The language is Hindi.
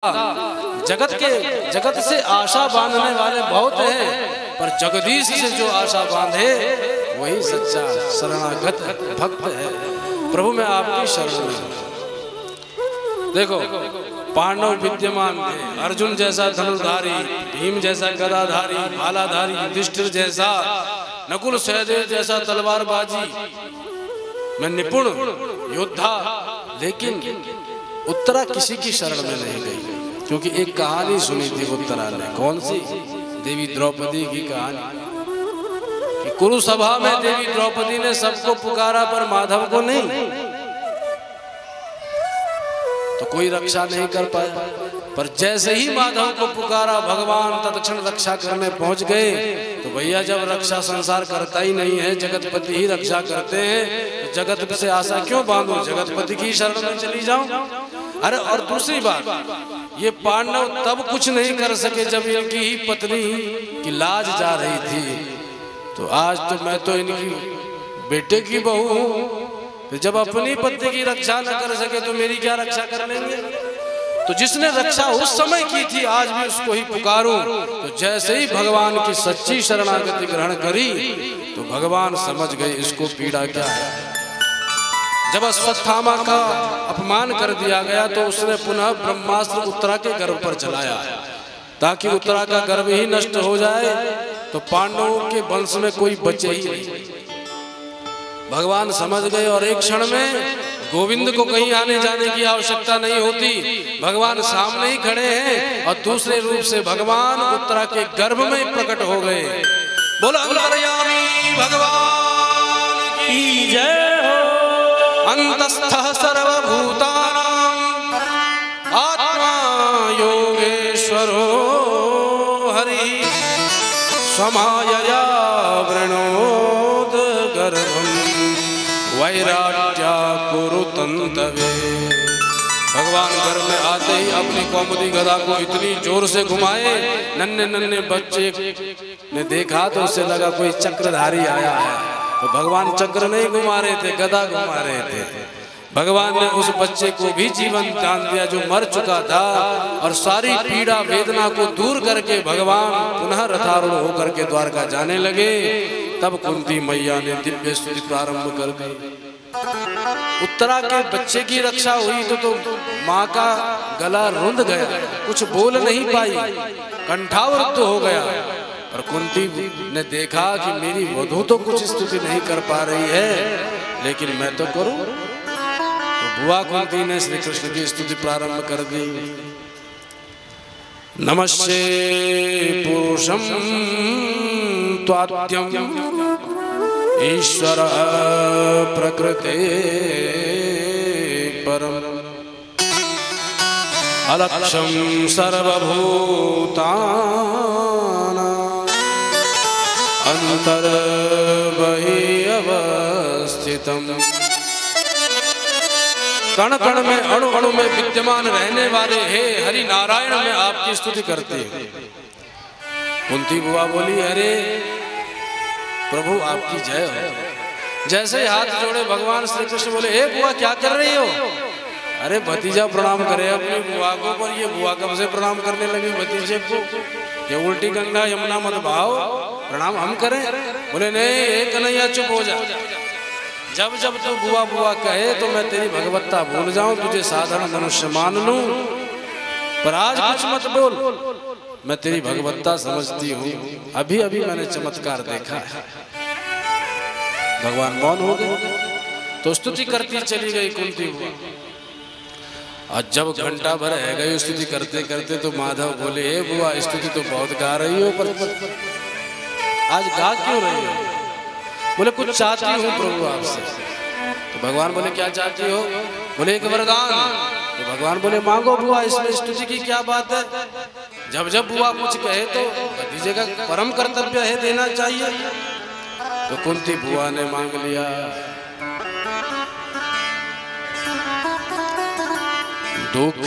जगत से आशा बांधने वाले बहुत हैं, पर जगदीश से जो आशा बांधे वही सच्चा शरणागत भक्त है। प्रभु मैं आपकी शरण में हूं। देखो पांडव विद्यमान थे, अर्जुन जैसा धनुर्धारी, भीम जैसा गदाधारी, भालाधारी, युधिष्ठिर जैसा, नकुल सहदेव जैसा तलवारबाजी में निपुण योद्धा, लेकिन उत्तरा किसी की शरण में नहीं गई। क्योंकि एक कहानी सुनी थी उत्तरा ने, कौन सी? देवी द्रौपदी की कहानी कि कुरुसभा में देवी द्रौपदी ने सबको पुकारा पर माधव को नहीं, तो कोई रक्षा नहीं कर पाया। पर जैसे ही माधव को पुकारा भगवान तत्क्षण रक्षा करने पहुंच गए। तो भैया जब रक्षा संसार करता ही नहीं है, जगतपति ही रक्षा करते हैं, तो जगत से आशा क्यों बांधो, जगतपति की शरण में चली जाऊं। अरे और दूसरी बात, ये पांडव तब कुछ नहीं कर सके जब इनकी ही पत्नी की लाज जा रही थी। तो आज तो मैं तो इनकी बेटे की बहू हूं, तो जब अपनी पत्नी की रक्षा न कर सके तो मेरी क्या रक्षा कर लेंगे। तो जिसने रक्षा उस समय की थी आज भी उसको ही पुकारूं। तो जैसे ही भगवान की सच्ची शरणागति ग्रहण करी तो भगवान समझ गए इसको पीड़ा क्या है। जब अश्वत्थामा का अपमान कर दिया गया तो उसने पुनः ब्रह्मास्त्र उत्तरा के गर्भ पर चलाया ताकि उत्तरा का गर्भ ही नष्ट हो जाए, तो पांडवों के वंश में कोई बचे ही नहीं। भगवान समझ गए और एक क्षण में गोविंद को कहीं आने जाने की आवश्यकता नहीं होती, भगवान सामने ही खड़े हैं और दूसरे रूप से भगवान उत्तरा के गर्भ में प्रकट हो गए। बोलो अंतर्यामी भगवान की जय हो। अंतस्थः सर्वभूतानां आत्मा योगेश्वरो हरि स्वमायया वृणोद गर्भं वैराट्या कुरुतंतवे। भगवान घर में आते ही अपनी कौमुदी गदा को इतनी जोर से घुमाए, नन्हे नन्हे बच्चे ने देखा तो उसे लगा कोई चक्रधारी आया है। तो भगवान चक्र नहीं घुमा रहे थे, गदा घुमा रहे थे। भगवान ने उस बच्चे को भी जीवन दान दिया जो मर चुका था, और सारी पीड़ा वेदना को दूर करके भगवान पुनः रथारूढ़ होकर के द्वारका जाने लगे। तब कुंती मैया ने दिव्य स्तुति प्रारंभ कर दी। उत्तरा के बच्चे की रक्षा हुई तो माँ का गला रुंध गया, कुछ बोल नहीं पाई, कंठावृत हो गया। पर कुंती ने देखा कि मेरी वधू तो कुछ स्तुति नहीं कर पा रही है, लेकिन मैं तो करूं। तो बुआ कुंती ने श्री कृष्ण की स्तुति प्रारंभ कर दी। नमस्ते पुरुषं त्वाद्यं ईश्वर प्रकृते परम अलक्ष्यं सर्वभूतानां अंतर्बहि अवस्थितम्। कण कण में अणु अणु में विद्यमान रहने वाले हे हरि नारायण में आपकी स्तुति करते हैं। कुंती बुआ बोली, अरे प्रभु आपकी जय हो। जैसे हाथ जोड़े भगवान श्री कृष्ण बोले, हे बुआ क्या कर रही हो? अरे भतीजा प्रणाम करे अपनी बुआ को, पर ये बुआ कब से प्रणाम करने लगी भतीजे को? ये उल्टी गंगा यमुना मत बहाओ, प्रणाम हम करें। बोले नहीं कन्हैया चुप हो जा, जब जब तू बुआ बुआ कहे तो मैं तेरी भगवत्ता भूल जाऊं, तुझे साधारण मनुष्य मान लूं, पर आज कुछ मत बोल, मैं तेरी भगवत्ता समझती हूँ। अभी अभी मैंने चमत्कार देखा है। भगवान मौन हो गए तो स्तुति करती चली गई कुंती बुआ। और जब घंटा भर रह गई स्तुति करते करते तो माधव बोले, हे बुआ स्तुति तो बहुत गा रही हो, पर आज गा क्यों रही हो? बोले कुछ चाहती हूँ प्रभु आपसे। तो भगवान बोले क्या चाहती हो? बोले एक वरदान। तो भगवान बोले मांगो बुआ, इसमें स्तुति की क्या बात है? जब जब बुआ कुछ कहे तो भतीजे का परम कर्तव्य है देना चाहिए। तो कुंती बुआ ने मांग लिया। दुख